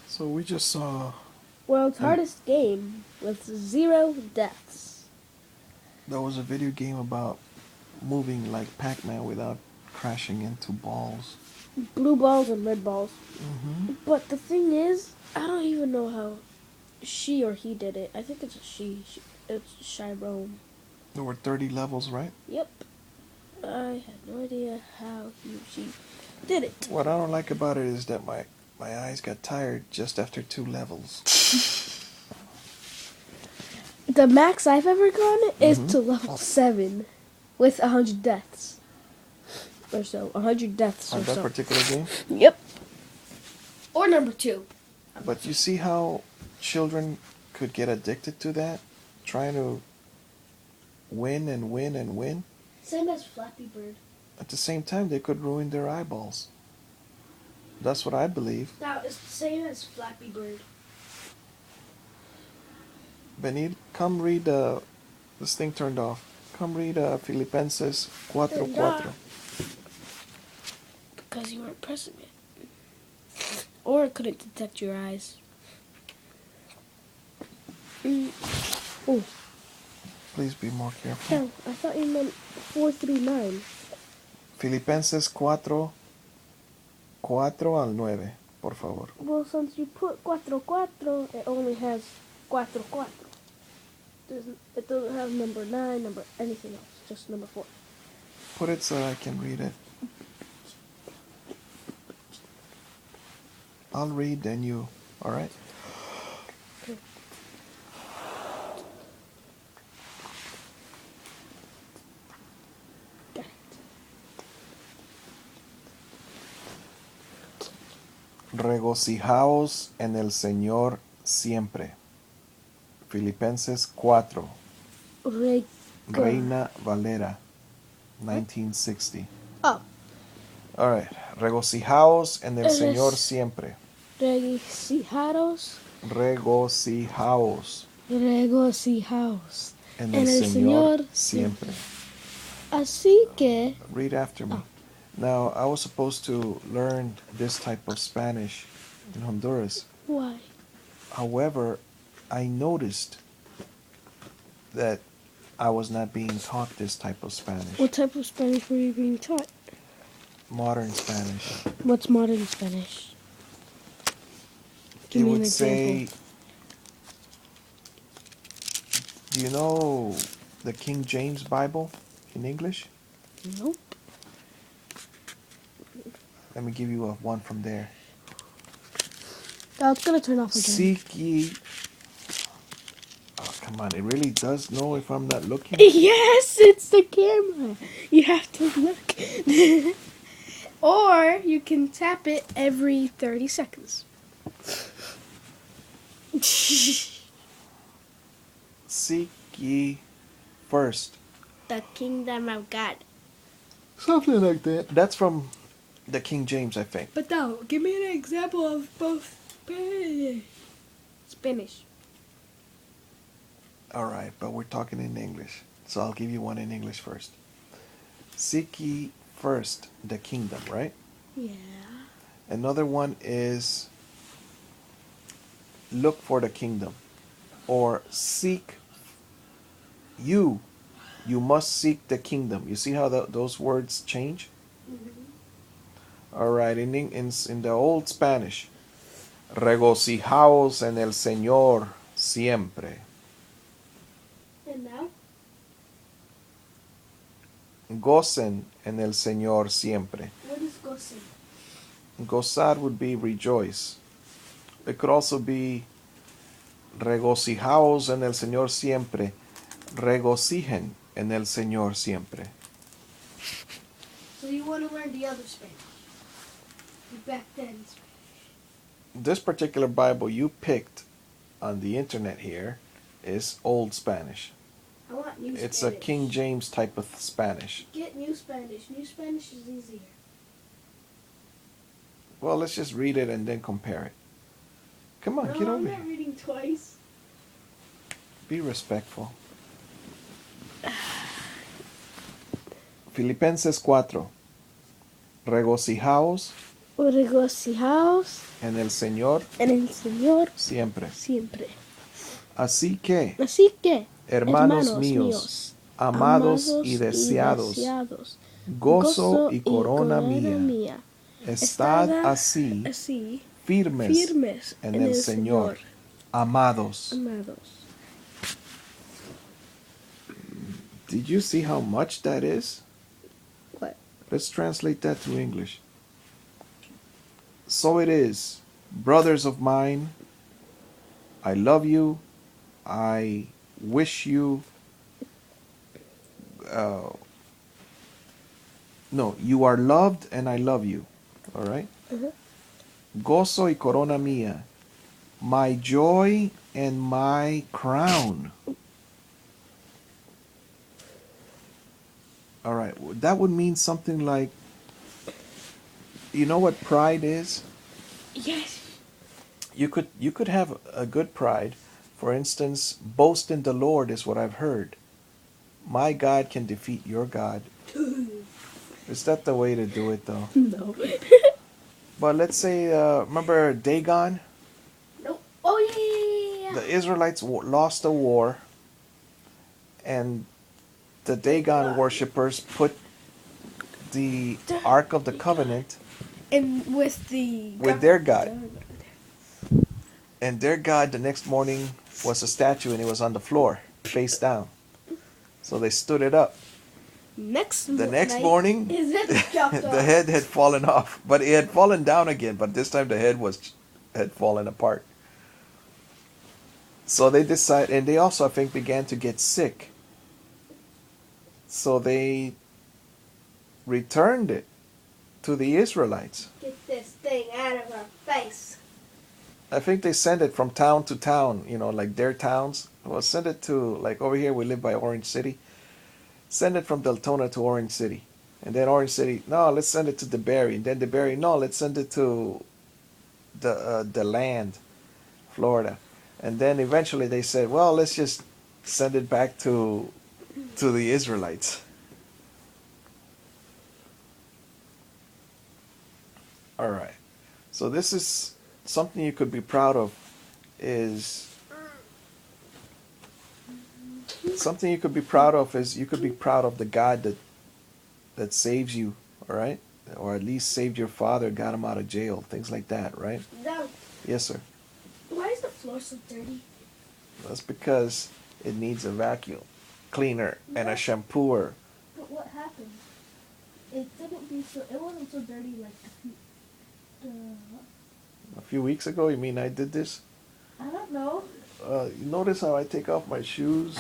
So we just saw World's hardest game with 0 deaths. there was a video game about moving like Pac-Man without crashing into balls. Blue balls and red balls. Mm-hmm. But the thing is, I don't even know how she or he did it. I think it's a she. It's Chiron. There were 30 levels, right? Yep. I had no idea how he or she did it. What I don't like about it is that my eyes got tired just after 2 levels. The max I've ever gone is Mhm. to level 7 with 100 deaths. Or so. 100 deaths On or that so. particular game. Yep. Or number 2. But you see how children could get addicted to that? Trying to win and win and win. Same as Flappy Bird. At the same time, they could ruin their eyeballs. That's what I believe. Now, it's the same as Flappy Bird. Benit, come read, this thing turned off. Come read Filipenses 4:4. Because you weren't pressing it. Or it couldn't detect your eyes. Oh, Please be more careful. no, I thought you meant 439. Filipenses 4:4-9, por favor. Well, since you put 4, it only has 4. It doesn't have number 9, number anything else, just number 4. Put it so I can read it. I'll read, then you. All right? Okay. Got it. Regocijaos en el Señor siempre. Filipenses 4. Reina Valera, 1960. Oh. All right. Regocijaos en el Eres- Señor siempre. Regocijaros. Regocijaos Regocijaos. en En el el Señor Señor siempre. Así que... Read after me. Now, I was supposed to learn this type of Spanish in Honduras. Why? However, I noticed that I was not being taught this type of Spanish. What type of Spanish were you being taught? Modern Spanish. What's modern Spanish? Give It me an would say, example. do you know the King James Bible in English? Nope. Let me give you one from there. Oh, it's gonna turn off again. Seek ye. Oh, come on. It really does know if I'm not looking. Yes, it's the camera. You have to look. Or you can tap it every 30 seconds. Seek ye first. The kingdom of God. Something like that. That's from the King James, I think. But no, give me an example of both Spanish. All right, but we're talking in English. So I'll give you one in English first. Seek ye first the kingdom, right? Yeah. Another one is look for the kingdom. Or seek you. You must seek the kingdom. You see how those words change? All right, in the old Spanish, regocijaos en el Señor siempre. And now? Gocen en el Señor siempre. What is gocen? Gozar would be rejoice. It could also be regocijaos en el Señor siempre. Regocijen en el Señor siempre. So you want to learn the other Spanish? Back then Spanish. This particular Bible you picked on the internet here is Old Spanish. I want new Spanish. It's a King James type of Spanish. Get new Spanish. New Spanish is easier. Well, let's just read it and then compare it. Come on, No, get I'm over not here. reading twice. Be respectful. Filipenses 4. Regocijaos regocijaos en el Señor en el Señor siempre. siempre. Así que, Así que, hermanos míos, amados y deseados, gozo y corona mía, estad así así firmes firmes en el Señor, amados. amados. Did you see how much that is? What? Let's translate that to English. So it is, brothers of mine, I love you. I wish you. No, you are loved and I love you. All right? Mhm. Gozo y corona mía, my joy and my crown. All right, that would mean something like, you know what pride is? Yes. You could have a good pride. For instance, boast in the Lord is what I've heard. My God can defeat your God. Is that the way to do it though? No. But let's say, remember Dagon? No. Oh yeah. The Israelites lost a war, and the Dagon worshippers put the Ark of the Covenant And with their God. And their God the next morning was a statue and it was on the floor, face down. So they stood it up. The next morning, his head chopped the head had fallen off, but it had fallen down again. But this time the head had fallen apart. So they decided, and they also I think began to get sick. So they returned it to the Israelites. Get this thing out of our face. I think they sent it from town to town, like their towns. Well, send it to, like over here we live by Orange City. Send it from Deltona to Orange City. And then Orange City, no, let's send it to DeBerry. And then DeBerry, no, let's send it to the land, Florida. And then eventually they said, well, let's just send it back to the Israelites. All right. So this is something you could be proud of. Something you could be proud of is you could be proud of the God that saves you, all right? Or at least saved your father, got him out of jail, things like that, right? No. Yes, sir. Why is the floor so dirty? That's because it needs a vacuum cleaner and a shampooer. But what happened? It wasn't so dirty like A few weeks ago, you mean I did this? I don't know. You notice how I take off my shoes?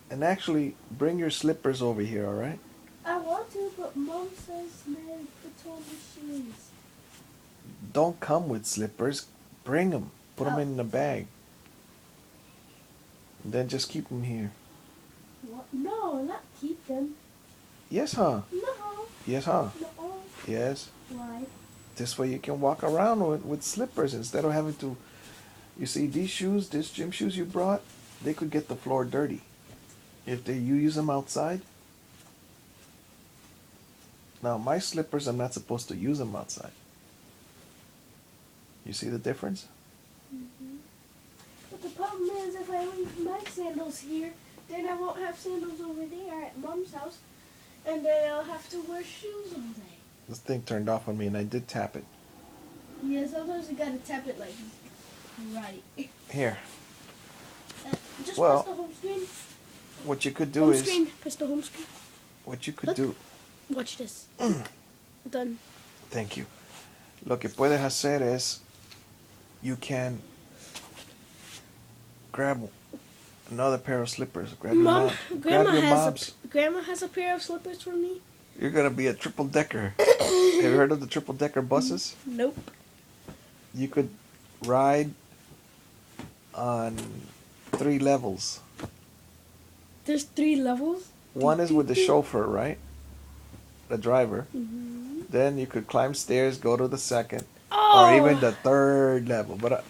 And actually, bring your slippers over here, all right? I want to, but Mom says no, it's on the shoes. Don't come with slippers. Bring them. Put them in the bag. And then just keep them here. What? No, not keep them. Yes, huh? No. Yes, huh? No. Yes. Why? This way you can walk around with slippers instead of having to... You see, these shoes, these gym shoes you brought, they could get the floor dirty. If you use them outside. Now, my slippers, I'm not supposed to use them outside. You see the difference? Mm-hmm. But the problem is, if I leave my sandals here, then I won't have sandals over there at Mom's house, and then I'll have to wear shoes all day. This thing turned off on me, and I did tap it. Yeah, sometimes you gotta tap it like right. Here. Just Well, press the home screen. What you could do Home is... screen. Press the home screen. What you could Look. do... Watch this. Done. Thank you. Lo que puedes hacer es... You can... grab another pair of slippers. Grab your Mom, mom. Grandma Grab your has mom's. Grandma has a pair of slippers for me. You're gonna be a triple decker. Have you heard of the triple decker buses? Nope. You could ride on 3 levels. There's 3 levels. One is with the chauffeur, right? The driver. Mm-hmm. Then you could climb stairs, go to the second, Oh! or even the 3rd level. But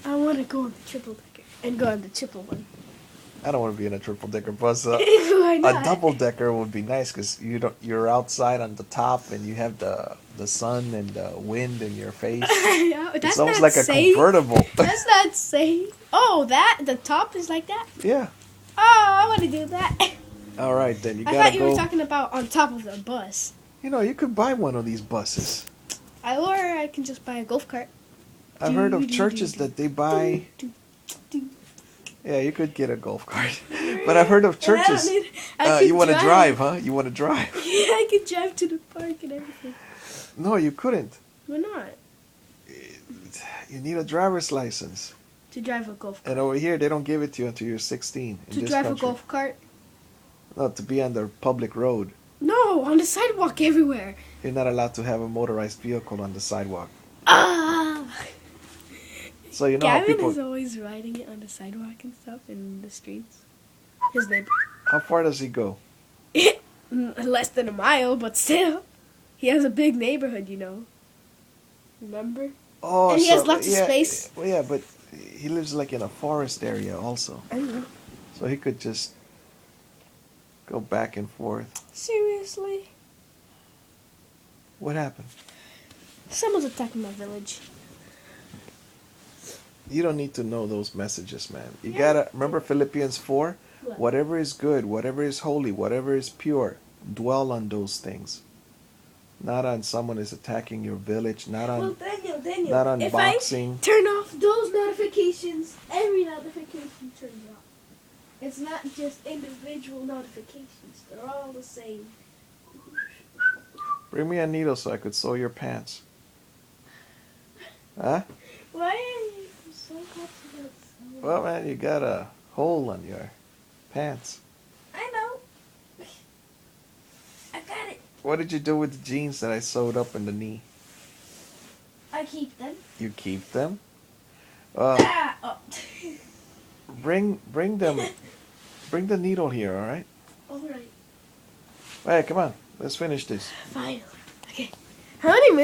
I want to go on the triple decker and go on the triple one. I don't want to be in a triple decker bus. Why A not? double decker would be nice because you're outside on the top and you have the sun and the wind in your face. Yeah, It's that's almost not like a safe. convertible. That's not safe. Oh, the top is like that? Yeah. Oh, I want to do that. All right, then you I gotta thought you were go. talking about on top of the bus. You know, you could buy one of these buses. Or I can just buy a golf cart. I've heard of churches that they buy. Do. Yeah, you could get a golf cart, but I've heard of churches. I could You want to drive, huh? You want to drive? Yeah, I could drive to the park and everything. No, you couldn't. Why not? You need a driver's license. To drive a golf cart. And over here, they don't give it to you until you're 16. In To this drive country. a golf cart? No, to be on the public road. No, on the sidewalk everywhere. You're not allowed to have a motorized vehicle on the sidewalk. Ah! So you know how Gavin people. is always riding it on the sidewalk and stuff in the streets. His neighbor. How far does he go? Less than a mile, but still. He has a big neighborhood, you know. Remember? Oh, And he has lots of yeah, space. Well, yeah, but he lives like in a forest area also, I know. so he could just go back and forth. Seriously? What happened? Someone's attacking my village. You don't need to know those messages, man. You Yeah. gotta remember Philippians 4. What? Whatever is good, whatever is holy, whatever is pure, dwell on those things. Not on someone is attacking your village. Not on Well, Daniel, not on if boxing. I turn off those notifications, every notification turns off. It's not just individual notifications. They're all the same. Bring me a needle so I could sew your pants. Huh? Why are you so passionate? Well, man, you got a hole on your pants. I know. I got it. What did you do with the jeans that I sewed up in the knee? I keep them. You keep them? Oh. Bring them. Bring the needle here, all right? All right. Hey, come on. Let's finish this. Fine. Okay. How many minutes?